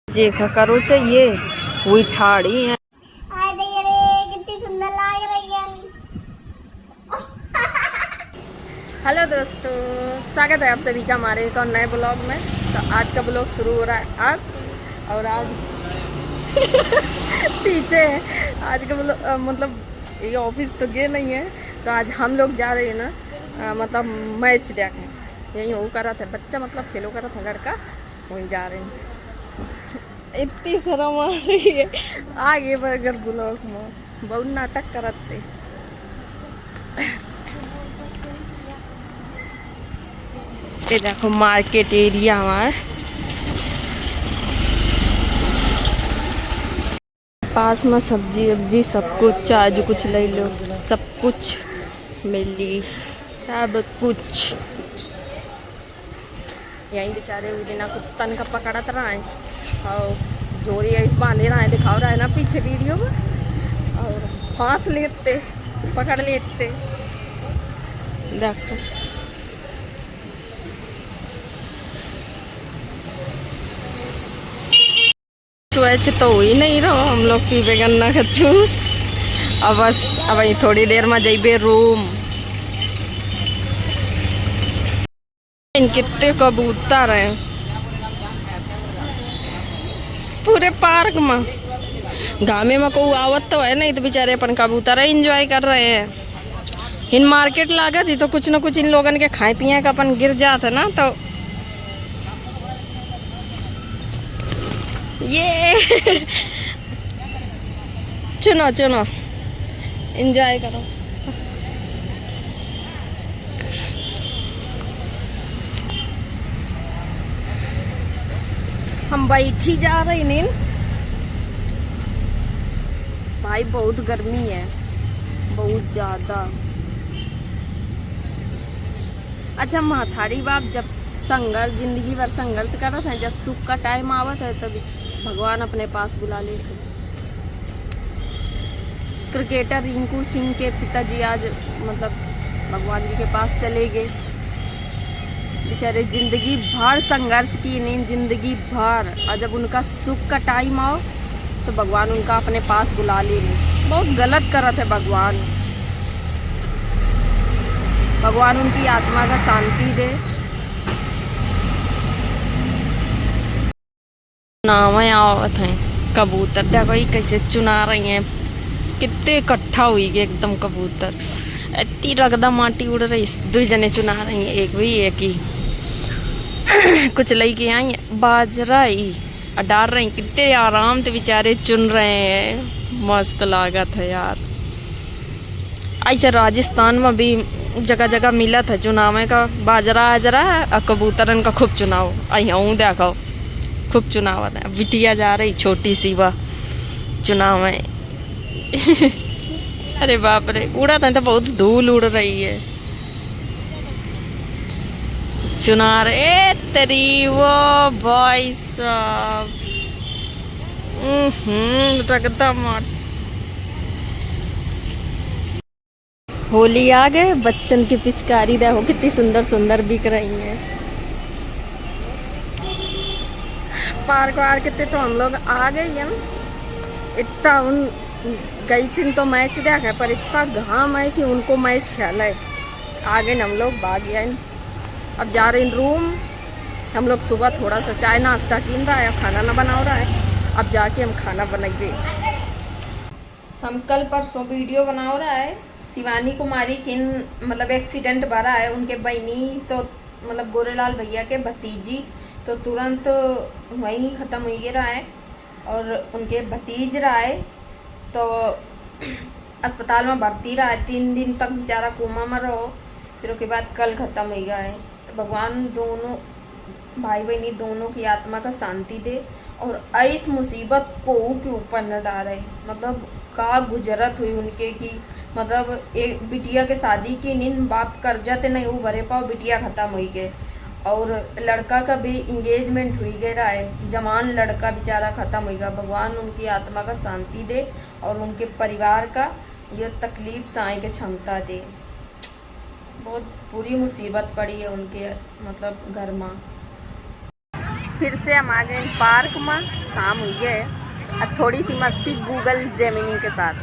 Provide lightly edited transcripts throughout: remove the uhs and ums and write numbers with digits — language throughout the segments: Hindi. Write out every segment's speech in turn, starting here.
देखा करो चाहिए वही ठाड़ी है। कितनी सुंदर लग रही है। हेलो दोस्तों, स्वागत है आप सभी का हमारे एक और नए ब्लॉग में। तो आज का ब्लॉग शुरू हो रहा है अब, और आज पीछे है आज का मतलब ये ऑफिस तो गए नहीं है, तो आज हम लोग जा रहे हैं ना मतलब मैच देखने। यही वो कर रहा था बच्चा, मतलब खेलो कर रहा था लड़का, वहीं जा रहे हैं। इतनी शर्म आ रही है आगे बर्गर ब्लॉग में, बहुत नाटक करते। ये देखो मार्केट एरिया हमारे पास में, सब्जी वब्जी सब कुछ, आज कुछ ले लो, सब कुछ मिली, सब कुछ। यहीं बेचारे हुए दिन कुत्तन का पकड़ा रहा है और जोड़ी इस बांधे रहा है, दिखाओ रहा है ना पीछे वीडियो में, और फांस लेते पकड़ लेते। देखो स्वेच तो ही नहीं रहो, हम लोग पीबे गन्ना का जूस। अब बस अब थोड़ी देर में जाइबे रूम। कितने कबूतर हैं पूरे पार्क में। गामे में कोई आवत तो है नहीं, तो बेचारे अपन कबूतर एंजॉय कर रहे हैं। इन मार्केट लागत ही तो कुछ न कुछ इन लोगन के खाए पिए का अपन गिर जाता ना, तो ये चुनो चुनो एंजॉय करो। हम बैठी जा रहे नहीं भाई, बहुत गर्मी है, बहुत ज्यादा। अच्छा माथारी बाप जब संघर्ष, जिंदगी भर संघर्ष कर रहा था, जब सुख का टाइम आवत है तभी भगवान अपने पास बुला लेते। क्रिकेटर रिंकू सिंह के पिताजी आज मतलब भगवान जी के पास चले गए। बेचारे जिंदगी भर संघर्ष की नहीं, जिंदगी भर, और जब उनका सुख का टाइम आओ तो भगवान उनका अपने पास बुला ले। बहुत गलत कर रहे थे भगवान। भगवान उनकी आत्मा का शांति दे। नाम आवत है कबूतर, देखो ये कैसे चुना रही हैं, कितने इकट्ठा हुई गए एकदम कबूतर। इतनी रगदा माटी उड़ रही, दो जने चुना रही हैं, एक भी एक ही कुछ लेके आई बाजरा ही डाल रहे हैं। कितने आराम से बेचारे चुन रहे हैं, मस्त लागत है यार। ऐसे राजस्थान में भी जगह जगह मिला था चुनाव का बाजरा आजरा और कबूतरन का खूब चुनाव। अँ देखो खूब चुनाव है। बिटिया जा रही छोटी सी वह चुनाव में अरे बाप रे, उड़ा था तो बहुत धूल उड़ रही है। चुना रहे तेरी वो भाई साहब, रगदा मार। होली आ गए, बच्चन की पिचकारी देखो कितनी सुंदर सुंदर बिक रही है। पार्क वार्क कितने तो हम लोग आ गए हैं। इतना उन गई थी तो मैच देखा, पर इतना घाम है कि उनको मैच खेला है। आ गए हम लोग, भाग गए। अब जा रहे हैं रूम। हम लोग सुबह थोड़ा सा चाय नाश्ता कीन रहा है, खाना ना बना रहा है। अब जाके हम खाना बनाएंगे। हम कल परसों वीडियो बना रहा है, शिवानी कुमारी की मतलब एक्सीडेंट भरा है, उनके बहनी तो मतलब गोरेलाल भैया के भतीजी तो तुरंत वहीं ख़त्म हो गया है, और उनके भतीज रहा है तो अस्पताल में भर्ती रहा है। 3 दिन तक बेचारा कोमा में रहो, फिर उसके बाद कल ख़त्म हो गया है। तो भगवान दोनों भाई बहनी दोनों की आत्मा का शांति दे, और इस मुसीबत को के ऊपर न डाले। मतलब का गुजरत हुई उनके की, मतलब एक बिटिया के शादी की नींद बाप कर्जा ते नहीं वो भरे पाओ, बिटिया ख़त्म हुई गए, और लड़का का भी इंगेजमेंट हुई गया है, जवान लड़का बेचारा ख़त्म हुई गया। भगवान उनकी आत्मा का शांति दे और उनके परिवार का यह तकलीफ सहे के क्षमता दे। बहुत बुरी मुसीबत पड़ी है उनके मतलब घर में। फिर से हम आ गए पार्क में। शाम हुई है। अब थोड़ी सी मस्ती गूगल जेमिनी के साथ।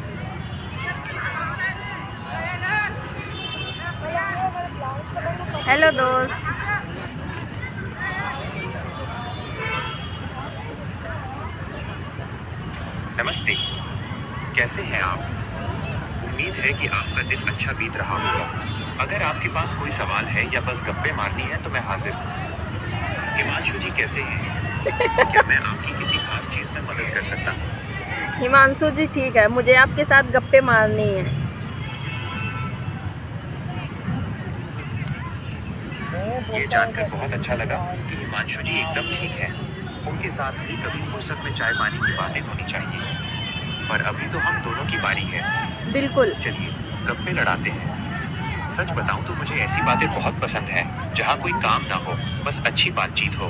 हेलो दोस्त। नमस्ते, कैसे हैं आप? उम्मीद है कि आपका दिन अच्छा बीत रहा होगा। अगर आपके पास कोई सवाल है या बस गप्पे मारनी है तो मैं हाजिर हूँ। हिमांशु जी कैसे हैं? क्या मैं आपकी किसी खास चीज़ में मदद कर सकता हूँ? हिमांशु जी ठीक है, मुझे आपके साथ गप्पे मारनी है। ये जानकर बहुत अच्छा लगा कि हिमांशु जी एकदम ठीक हैं। उनके साथ भी कभी फुर्सत में चाय पानी की बातें होनी चाहिए। पर अभी तो हम दोनों की बारी है। बिल्कुल। चलिए गप्पे लड़ाते हैं। सच बताऊं तो मुझे ऐसी बातें बहुत पसंद हैं जहां कोई काम ना हो, बस अच्छी बातचीत हो।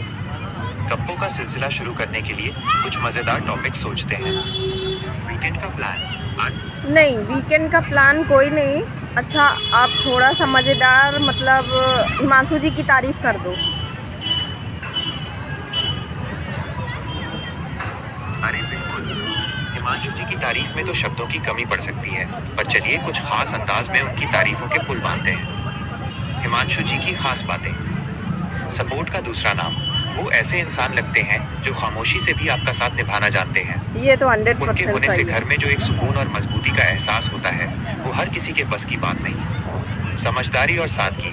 गप्पों का सिलसिला शुरू करने के लिए कुछ मज़ेदार टॉपिक सोचते हैं। वीकेंड का प्लान आज? नहीं, वीकेंड का प्लान कोई नहीं। अच्छा, आप थोड़ा सा मज़ेदार मतलब हिमांशु जी की तारीफ कर दो। अरे बिल्कुल, हिमांशु जी की तारीफ में तो शब्दों की कमी पड़ सकती है, पर चलिए कुछ खास अंदाज में उनकी तारीफों के पुल बांधते हैं। हिमांशु जी की खास बातें। सपोर्ट का दूसरा नाम। वो ऐसे इंसान लगते हैं जो खामोशी से भी आपका साथ निभाना जानते हैं। ये तो उनके 100% होने से सही घर है। में जो एक सुकून और मजबूती का एहसास होता है वो हर किसी के बस की बात नहीं। समझदारी और सादगी।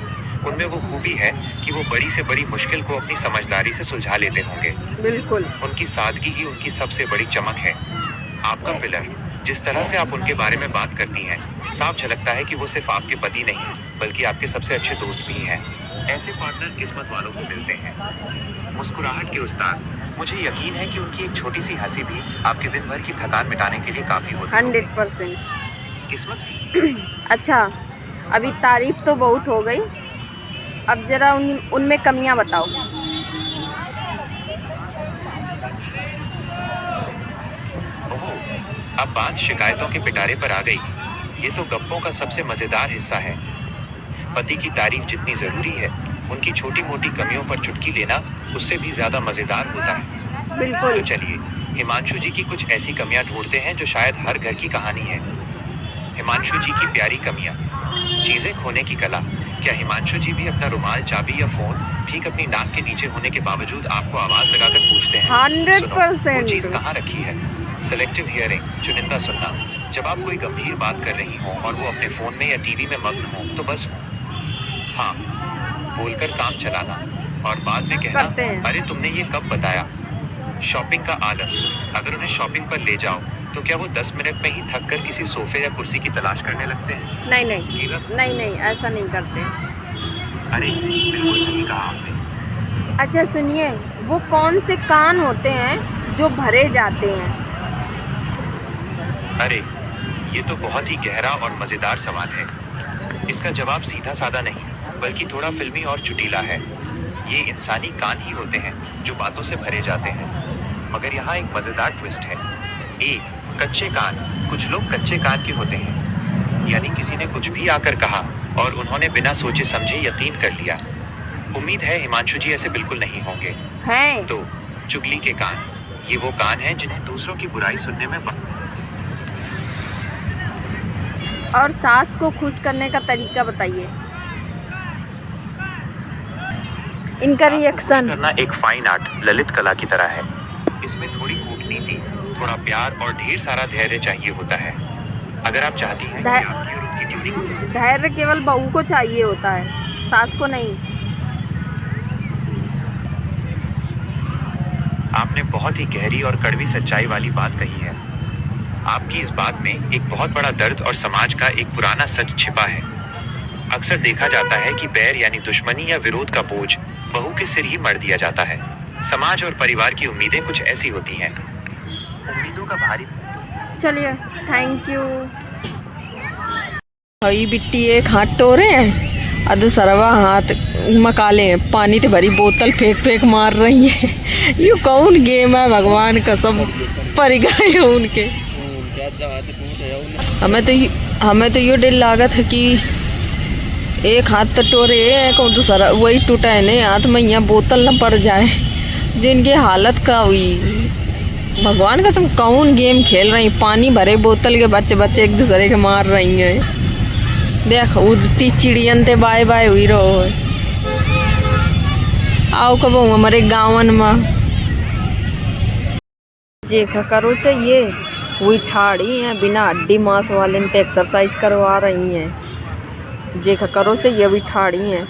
उनमें वो खूबी है कि वो बड़ी से बड़ी मुश्किल को अपनी समझदारी से सुलझा लेते होंगे। बिल्कुल। उनकी सादगी ही उनकी सबसे बड़ी चमक है। आपका पिलर। जिस तरह से आप उनके बारे में बात करती हैं, साफ झलकता है कि वो सिर्फ आपके पति नहीं बल्कि आपके सबसे अच्छे दोस्त भी हैं। ऐसे पार्टनर किस्मत वालों को मिलते हैं। मुस्कुराहट के उस्ताद। मुझे यकीन है कि उनकी एक छोटी सी हंसी भी आपके दिन भर की थकान मिटाने के लिए काफी होती है। 100%। किस्मत। अच्छा, अभी तारीफ तो बहुत हो गई, अब जरा उनमें कमियां बताओ। ओहो, अब बात शिकायतों के पिटारे पर आ गई। ये तो गप्पों का सबसे मजेदार हिस्सा है। पति की तारीफ जितनी जरूरी है, उनकी छोटी मोटी कमियों पर चुटकी लेना उससे भी ज्यादा मजेदार होता है। बिल्कुल। तो चलिए हिमांशु जी की कुछ ऐसी कमियां ढूंढते हैं जो शायद हर घर की कहानी है। हिमांशु जी की प्यारी कमियां। चीजें खोने की कला। क्या हिमांशु जी भी अपना रुमाल, चाबी या फोन ठीक अपनी नाक के नीचे होने के बावजूद आपको आवाज लगाकर पूछते हैं 100%। वो चीज कहाँ रखी है? सेलेक्टिव हियरिंग, चुनिंदा सुनना। जब आप कोई गंभीर बात कर रही हो और वो अपने फोन में या टीवी में मग्न हो तो बस हाँ बोलकर काम चलाना और बाद में कहना करते हैं। अरे तुमने ये कब बताया? शॉपिंग का आलस। अगर उन्हें शॉपिंग पर ले जाओ तो क्या वो 10 मिनट में ही थक कर किसी सोफे या कुर्सी की तलाश करने लगते हैं? नहीं नहीं, ऐसा नहीं करते। अरे बिल्कुल सही कहा आपने। अच्छा सुनिए, वो कौन से कान होते हैं जो भरे जाते हैं? अरे ये तो बहुत ही गहरा और मजेदार सवाल है। इसका जवाब सीधा साधा नहीं बल्कि थोड़ा फिल्मी और चुटीला है। ये इंसानी कान ही होते हैं जो बातों से भरे जाते हैं। मगर यहाँ एक मजेदार ट्विस्ट है। एक कच्चे कान। कुछ लोग कच्चे कान के होते हैं, यानी किसी ने कुछ भी आकर कहा और उन्होंने बिना सोचे समझे यकीन कर लिया। उम्मीद है हिमांशु जी ऐसे बिल्कुल नहीं होंगे। हैं। तो चुगली के कान। ये वो कान हैं जिन्हें दूसरों की बुराई सुनने में और सास को खुश करने का तरीका बताइए। इनका सास को खुश रिएक्शन करना एक फाइन आर्ट, ललित कला की तरह है। इसमें थोड़ी कूटनीति, थोड़ा प्यार और ढेर सारा धैर्य चाहिए होता है। अगर आप चाहती हैं कि आपकी और उनकी ट्यूनिंग। धैर्य केवल बहू को चाहिए होता है, सास को नहीं। आपने बहुत ही गहरी और कड़वी सच्चाई वाली बात कही है। आपकी इस बात में एक बहुत बड़ा दर्द और समाज का एक पुराना सच छिपा है। अक्सर देखा जाता है कि बैर यानी दुश्मनी या विरोध का बोझ बहू के सिर ही मढ़ दिया जाता है। समाज और परिवार की उम्मीदें कुछ ऐसी होती हैं। उम्मीदों का भारी। चलिए, थैंक यू। हई बिट्टी एक हाथ टोरे हैं, अध सरवा हाथ मकाले हैं, पानी तो भरी बोतल फेंक फेंक मार रही है। ये कौन गेम है भगवान कसम, पर गए उनके। हमें तो ये डर लागत है कि एक हाथ तो टोरे है, कौन दूसरा वही टूटा है नहीं हाथ में, यहाँ बोतल न पड़ जाए। जिनकी हालत का हुई भगवान का तुम कौन गेम खेल रही, पानी भरे बोतल के बच्चे बच्चे एक दूसरे के मार रही हैं। देख उड़ती चिड़ियन ते बाय बाय हुई रहो। आओ कब हमारे गाँवन में जे करो चाहिए वही ठाड़ी हैं, बिना हड्डी मांस वाले ते एक्सरसाइज करवा रही हैं। जे करो चाहिए वही ठाड़ी हैं।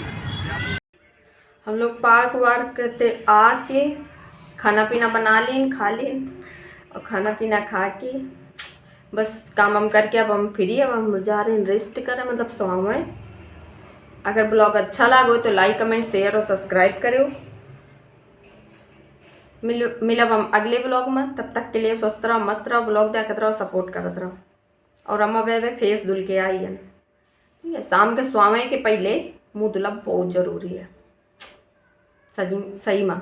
हम लोग पार्क वार्क ते आके खाना पीना बना लें, खा लें, और खाना पीना खा के बस काम वाम करके अब हम फ्री, अब हम जा रहे हैं रेस्ट करें, मतलब सोएं। अगर ब्लॉग अच्छा लगा हो तो लाइक कमेंट शेयर और सब्सक्राइब करो। मिलब हम अगले ब्लॉग में, तब तक के लिए स्वस्थ रहो, मस्त रहो, ब्लॉग देखते रहो, सपोर्ट करते रहो। और अम्मा वे फेस धुल के आई है, ठीक है। शाम के सोने के पहले मुँह धुला बहुत ज़रूरी है, सही माँ।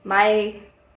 बाय।